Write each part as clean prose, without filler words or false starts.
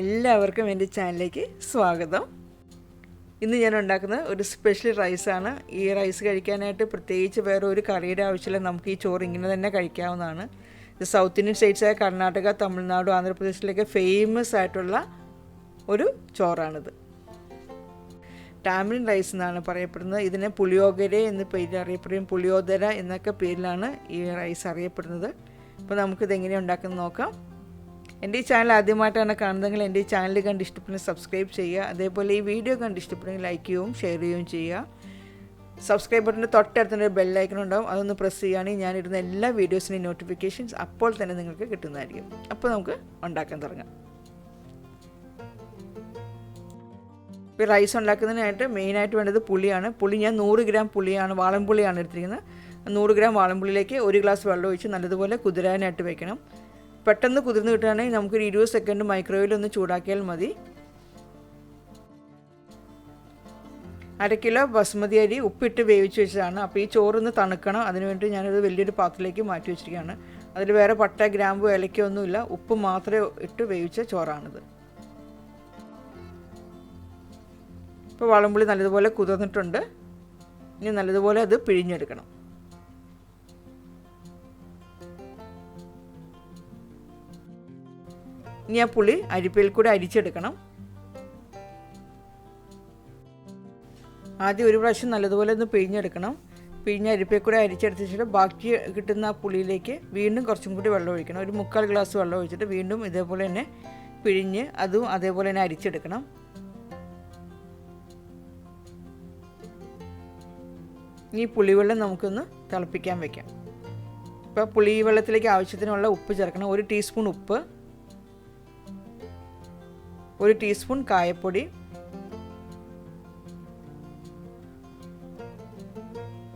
എല്ലാവർക്കും എൻ്റെ ചാനലിലേക്ക് സ്വാഗതം. ഇന്ന് ഞാൻ ഉണ്ടാക്കുന്ന ഒരു സ്പെഷ്യൽ റൈസാണ്. ഈ റൈസ് കഴിക്കാനായിട്ട് പ്രത്യേകിച്ച് വേറെ ഒരു കറിയുടെ ആവശ്യമില്ല. നമുക്ക് ഈ ചോറ് ഇങ്ങനെ തന്നെ കഴിക്കാവുന്നതാണ്. ഇത് സൗത്ത് ഇന്ത്യൻ സ്റ്റേറ്റ്സായ കർണാടക, തമിഴ്നാട്, ആന്ധ്രാപ്രദേശിലൊക്കെ ഫേമസ് ആയിട്ടുള്ള ഒരു ചോറാണിത്. ടാമറിൻ റൈസ് എന്നാണ് പറയപ്പെടുന്നത്. ഇതിനെ പുളിയോഗരെ എന്ന് പേരിൽ അറിയപ്പെടുകയും പുളിയോദര എന്നൊക്കെ പേരിലാണ് ഈ റൈസ് അറിയപ്പെടുന്നത്. അപ്പോൾ നമുക്കിതെങ്ങനെയാണ് ഉണ്ടാക്കുന്നത് നോക്കാം. എൻ്റെ ഈ ചാനൽ ആദ്യമായിട്ടാണ് കാണുന്നതെങ്കിൽ എൻ്റെ ഈ ചാനൽ കണ്ട് ഇഷ്ടപ്പെടുന്ന സബ്സ്ക്രൈബ് ചെയ്യുക. അതേപോലെ ഈ വീഡിയോ കണ്ട് ഇഷ്ടപ്പെടുന്നെങ്കിൽ ലൈക്ക് ചെയ്യുകയും ഷെയർ ചെയ്യുകയും ചെയ്യുക. സബ്സ്ക്രൈബ് ബട്ടൻ്റെ തൊട്ടടുത്തൊരു ബെല്ലൈക്കൺ ഉണ്ടാവും, അതൊന്ന് പ്രസ് ചെയ്യുകയാണെങ്കിൽ ഞാനിടുന്ന എല്ലാ വീഡിയോസിൻ്റെയും നോട്ടിഫിക്കേഷൻസ് അപ്പോൾ തന്നെ നിങ്ങൾക്ക് കിട്ടുന്നതായിരിക്കും. അപ്പോൾ നമുക്ക് ഉണ്ടാക്കാൻ തുടങ്ങാം. ഇപ്പോൾ റൈസ് ഉണ്ടാക്കുന്നതിനായിട്ട് മെയിനായിട്ട് വേണ്ടത് പുളിയാണ്. പുളി ഞാൻ 100 ഗ്രാം പുളിയാണ്, വാളൻപുളിയാണ് എടുത്തിരിക്കുന്നത്. 100 ഗ്രാം വാളൻപുളിയിലേക്ക് 1 ഗ്ലാസ് വെള്ളം ഒഴിച്ച് നല്ലതുപോലെ കുതിരാനായിട്ട് വെക്കണം. പെട്ടെന്ന് കുതിർന്ന് കിട്ടുകയാണെങ്കിൽ നമുക്കൊരു 20 സെക്കൻഡ് മൈക്രോവേവിൽ ഒന്ന് ചൂടാക്കിയാൽ മതി. 1/2 കിലോ ബസ്മതി അരി ഉപ്പിട്ട് വേവിച്ച് വെച്ചതാണ്. അപ്പോൾ ഈ ചോറൊന്ന് തണുക്കണം. അതിനുവേണ്ടി ഞാനത് വലിയൊരു പാത്രത്തിലേക്ക് മാറ്റി വെച്ചിരിക്കുകയാണ്. അതിൽ വേറെ പട്ട, ഗ്രാമ്പു, ഏലക്കൊന്നുമില്ല, ഉപ്പ് മാത്രമേ ഇട്ട് വേവിച്ച ചോറാണിത്. ഇപ്പോൾ വാളൻപുളി നല്ലതുപോലെ കുതിർന്നിട്ടുണ്ട്. ഇനി നല്ലതുപോലെ അത് പിഴിഞ്ഞെടുക്കണം. ഇനി ആ പുളി അരിപ്പയിൽ കൂടെ അരിച്ചെടുക്കണം. ആദ്യം ഒരു പ്രാവശ്യം നല്ലതുപോലെ ഒന്ന് പിഴിഞ്ഞെടുക്കണം. പിഴിഞ്ഞ് അരിപ്പയിൽ കൂടെ അരിച്ചെടുത്ത ശേഷം ബാക്കി കിട്ടുന്ന ആ പുളിയിലേക്ക് വീണ്ടും കുറച്ചും കൂടി വെള്ളം ഒഴിക്കണം. ഒരു 3/4 ഗ്ലാസ് വെള്ളം ഒഴിച്ചിട്ട് വീണ്ടും ഇതേപോലെ തന്നെ പിഴിഞ്ഞ് അതും അതേപോലെ തന്നെ അരിച്ചെടുക്കണം. ഈ പുളിവെള്ളം നമുക്കൊന്ന് തിളപ്പിക്കാൻ വയ്ക്കാം. ഇപ്പോൾ പുളിവെള്ളത്തിലേക്ക് ആവശ്യത്തിനുള്ള ഉപ്പ് ചേർക്കണം. 1 ടീസ്പൂൺ ഉപ്പ്, 1 ടീസ്പൂൺ കായപ്പൊടി,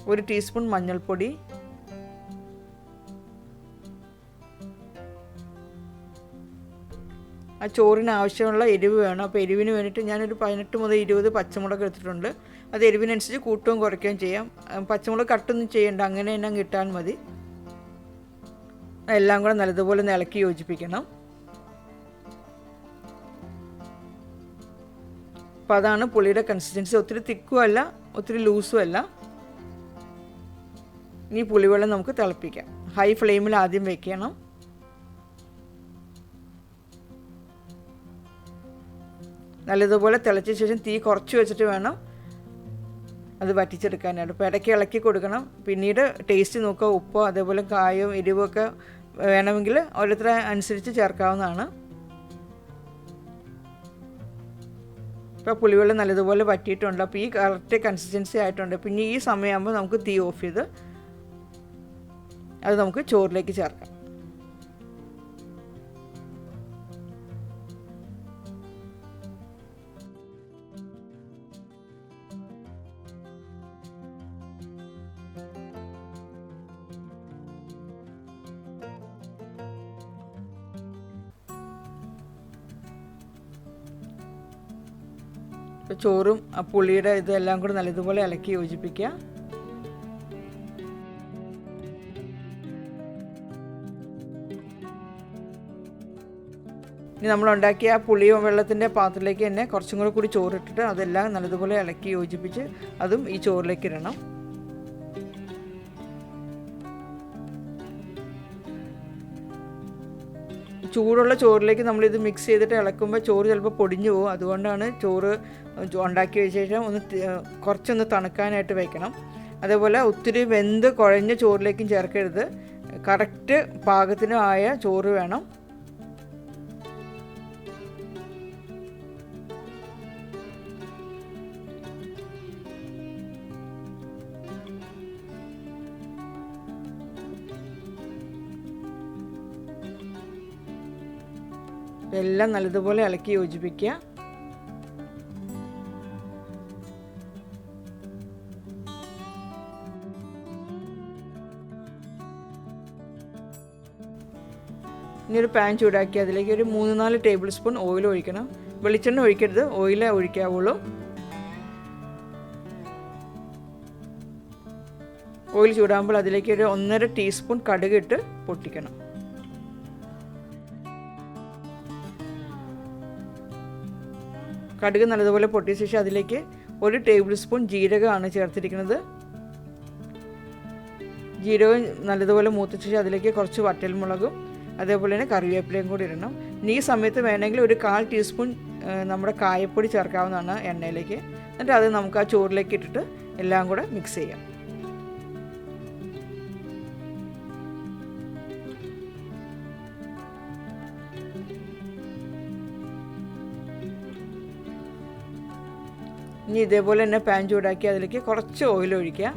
1 ടീസ്പൂൺ മഞ്ഞൾപ്പൊടി, ആ ചോറിന് ആവശ്യമുള്ള എരിവ് വേണം. അപ്പോൾ എരിവിന് വേണ്ടിയിട്ട് ഞാനൊരു 18 മുതൽ 20 പച്ചമുളക് എടുത്തിട്ടുണ്ട്. അത് എരിവിനനുസരിച്ച് കൂട്ടുകയും കുറയ്ക്കുകയും ചെയ്യാം. പച്ചമുളക് കട്ടൊന്നും ചെയ്യേണ്ട, അങ്ങനെ തന്നെ കിട്ടാൻ മതി. എല്ലാം കൂടെ നല്ലതുപോലെ ഇളക്കി യോജിപ്പിക്കണം. അപ്പോൾ അതാണ് പുളിയുടെ കൺസിസ്റ്റൻസി. ഒത്തിരി തിക്കും അല്ല, ഒത്തിരി ലൂസും അല്ല. ഇനി പുളിവെള്ളം നമുക്ക് തിളപ്പിക്കാം. ഹൈ ഫ്ലെയിമിൽ ആദ്യം വെക്കണം. നല്ലതുപോലെ തിളച്ച ശേഷം തീ കുറച്ച് വെച്ചിട്ട് വേണം അത് വറ്റിച്ചെടുക്കാനായിട്ട്. അപ്പോൾ ഇടയ്ക്ക് ഇളക്കി കൊടുക്കണം. പിന്നീട് ടേസ്റ്റ് നോക്കുക. ഉപ്പോ അതേപോലെ കായവും എരിവൊക്കെ വേണമെങ്കിൽ ഓരോരുത്തരെ അനുസരിച്ച് ചേർക്കാവുന്നതാണ്. ഇപ്പോൾ പുളിവെള്ളം നല്ലതുപോലെ വറ്റിയിട്ടുണ്ട്. അപ്പോൾ ഈ കറക്റ്റ് കൺസിസ്റ്റൻസി ആയിട്ടുണ്ട്. പിന്നെ ഈ സമയമാകുമ്പോൾ നമുക്ക് തീ ഓഫ് ചെയ്ത് അത് നമുക്ക് ചോറിലേക്ക് ചേർക്കാം. ഇപ്പോൾ ചോറും ആ പുളിയുടെ ഇതെല്ലാം കൂടെ നല്ലതുപോലെ ഇളക്കി യോജിപ്പിക്കുക. ഇനി നമ്മളുണ്ടാക്കിയ ആ പുളിയും വെള്ളത്തിൻ്റെ പാത്രത്തിലേക്ക് തന്നെ കുറച്ചും കൂടി ചോറിട്ടിട്ട് അതെല്ലാം നല്ലതുപോലെ ഇളക്കി യോജിപ്പിച്ച് അതും ഈ ചോറിലേക്ക് ഇടണം. ചൂടുള്ള ചോറിലേക്ക് നമ്മളിത് മിക്സ് ചെയ്തിട്ട് ഇളക്കുമ്പോൾ ചോറ് ചിലപ്പോൾ പൊടിഞ്ഞു പോകും. അതുകൊണ്ടാണ് ചോറ് ഉണ്ടാക്കി വെച്ച ശേഷം കുറച്ചൊന്ന് തണുക്കാനായിട്ട് വയ്ക്കണം. അതേപോലെ ഒത്തിരി വെന്ത് കുഴഞ്ഞ ചോറിലേക്കും ചേർക്കരുത്. കറക്റ്റ് പാകത്തിന് ആയ ചോറ് വേണം. എല്ലാം നല്ലതുപോലെ ഇളക്കി യോജിപ്പിക്കുക. ഇനി ഒരു പാൻ ചൂടാക്കി അതിലേക്ക് ഒരു 3-4 ടേബിൾ സ്പൂൺ ഓയിൽ ഒഴിക്കണം. വെളിച്ചെണ്ണ ഒഴിക്കരുത്, ഓയിലേ ഒഴിക്കാവുള്ളൂ. ഓയിൽ ചൂടാകുമ്പോൾ അതിലേക്ക് ഒരു 1.5 ടീസ്പൂൺ കടുക് ഇട്ട് പൊട്ടിക്കണം. കടുക് നല്ലതുപോലെ പൊട്ടിയ ശേഷം അതിലേക്ക് 1 ടേബിൾ സ്പൂൺ ജീരകമാണ് ചേർത്തിരിക്കുന്നത്. ജീരകം നല്ലതുപോലെ മൂത്ത ശേഷം അതിലേക്ക് കുറച്ച് വറ്റൽമുളകും അതേപോലെ തന്നെ കറിവേപ്പിലയും കൂടി ഇടണം. ഈ സമയത്ത് വേണമെങ്കിൽ ഒരു 1/4 ടീസ്പൂൺ നമ്മുടെ കായപ്പൊടി ചേർക്കാവുന്നതാണ് എണ്ണയിലേക്ക്. എന്നിട്ട് അത് നമുക്ക് ആ ചോറിലേക്ക് ഇട്ടിട്ട് എല്ലാം കൂടെ മിക്സ് ചെയ്യാം. ഇനി ഇതേപോലെ തന്നെ പാൻ ചൂടാക്കി അതിലേക്ക് കുറച്ച് ഓയിൽ ഒഴിക്കുക.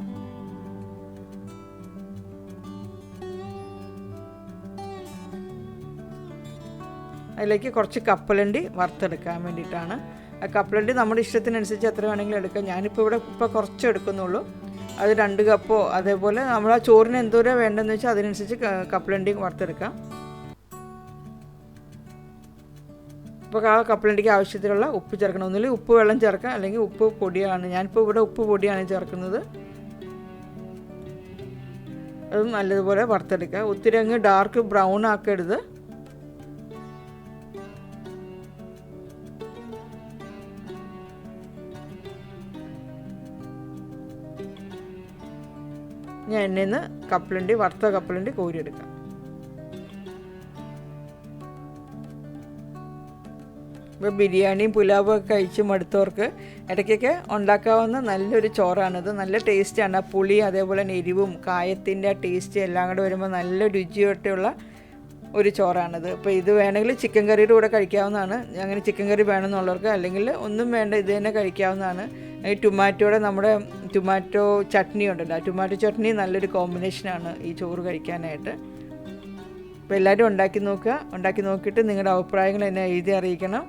അതിലേക്ക് കുറച്ച് കപ്പലണ്ടി വറുത്തെടുക്കാൻ വേണ്ടിയിട്ടാണ്. ആ കപ്പലണ്ടി നമ്മുടെ ഇഷ്ടത്തിനനുസരിച്ച് എത്ര വേണമെങ്കിലും എടുക്കാം. ഞാനിപ്പോൾ ഇവിടെ കുറച്ച് എടുക്കുന്നുള്ളൂ. അത് 2 കപ്പോ അതേപോലെ നമ്മൾ ആ ചോറിന് എന്തോരം വേണ്ടതെന്ന് വെച്ചാൽ അതിനനുസരിച്ച് കപ്പലണ്ടി വറുത്തെടുക്കാം. ഇപ്പോൾ ആ കപ്പലണ്ടിക്ക് ആവശ്യത്തിലുള്ള ഉപ്പ് ചേർക്കണം. ഒന്നുമില്ല ഉപ്പ് വെള്ളം ചേർക്കാം, അല്ലെങ്കിൽ ഉപ്പ് പൊടിയാണ്. ഞാനിപ്പോൾ ഇവിടെ ഉപ്പ് പൊടിയാണ് ചേർക്കുന്നത്. അതും നല്ലതുപോലെ വറുത്തെടുക്കുക. ഒത്തിരി അങ്ങ് ഡാർക്ക് ബ്രൗൺ ആക്കരുത്. ഞാൻ എണ്ണയിൽ നിന്ന് വറുത്ത കപ്പലണ്ടി കോരിയെടുക്കാം. ഇപ്പോൾ ബിരിയാണിയും പുലാവും ഒക്കെ കഴിച്ച് മടുത്തവർക്ക് ഇടയ്ക്കൊക്കെ ഉണ്ടാക്കാവുന്ന നല്ലൊരു ചോറാണിത്. നല്ല ടേസ്റ്റാണ്. ആ പുളി അതേപോലെ തന്നെ എരിവും കായത്തിൻ്റെ ടേസ്റ്റ് എല്ലാം കൂടെ വരുമ്പോൾ നല്ല രുചിയോട്ടുള്ള ഒരു ചോറാണിത്. ഇപ്പോൾ ഇത് വേണമെങ്കിൽ ചിക്കൻ കറിയുടെ കൂടെ കഴിക്കാവുന്നതാണ്. അങ്ങനെ ചിക്കൻ കറി വേണമെന്നുള്ളവർക്ക്, അല്ലെങ്കിൽ ഒന്നും വേണ്ട ഇത് തന്നെ കഴിക്കാവുന്നതാണ്. നമ്മുടെ ടൊമാറ്റോ ചട്നി ഉണ്ടല്ലോ, ആ ടൊമാറ്റോ ചട്നി നല്ലൊരു കോമ്പിനേഷനാണ് ഈ ചോറ് കഴിക്കാനായിട്ട്. അപ്പോൾ എല്ലാവരും ഉണ്ടാക്കി നോക്കുക. ഉണ്ടാക്കി നോക്കിയിട്ട് നിങ്ങളുടെ അഭിപ്രായങ്ങൾ എന്നെ എഴുതി അറിയിക്കണം.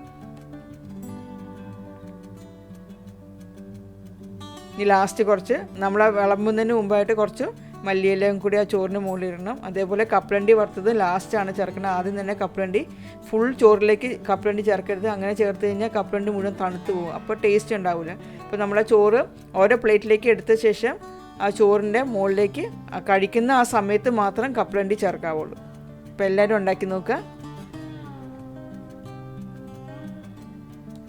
ഇനി ലാസ്റ്റ് കുറച്ച് നമ്മൾ വിളമ്പുന്നതിന് മുമ്പായിട്ട് കുറച്ച് മല്ലിയിലയും കൂടി ആ ചോറിന് മുകളിൽ ഇടണം. അതേപോലെ കപ്പലണ്ടി വറുത്തത് ലാസ്റ്റാണ് ചേർക്കുന്നത്. ആദ്യം തന്നെ കപ്പലണ്ടി ഫുൾ ചോറിലേക്ക് കപ്പലണ്ടി ചേർക്കരുത്. അങ്ങനെ ചേർത്ത് കഴിഞ്ഞാൽ കപ്പലണ്ടി മുഴുവൻ തണുത്ത് പോകും, അപ്പോൾ ടേസ്റ്റ് ഉണ്ടാവില്ല. അപ്പോൾ നമ്മളെ ചോറ് ഓരോ പ്ലേറ്റിലേക്ക് എടുത്ത ശേഷം ആ ചോറിൻ്റെ മുകളിലേക്ക് കഴിക്കുന്ന ആ സമയത്ത് മാത്രം കപ്പലണ്ടി ചേർക്കാവുള്ളൂ. അപ്പോൾ എല്ലാവരും ഉണ്ടാക്കി നോക്കുക.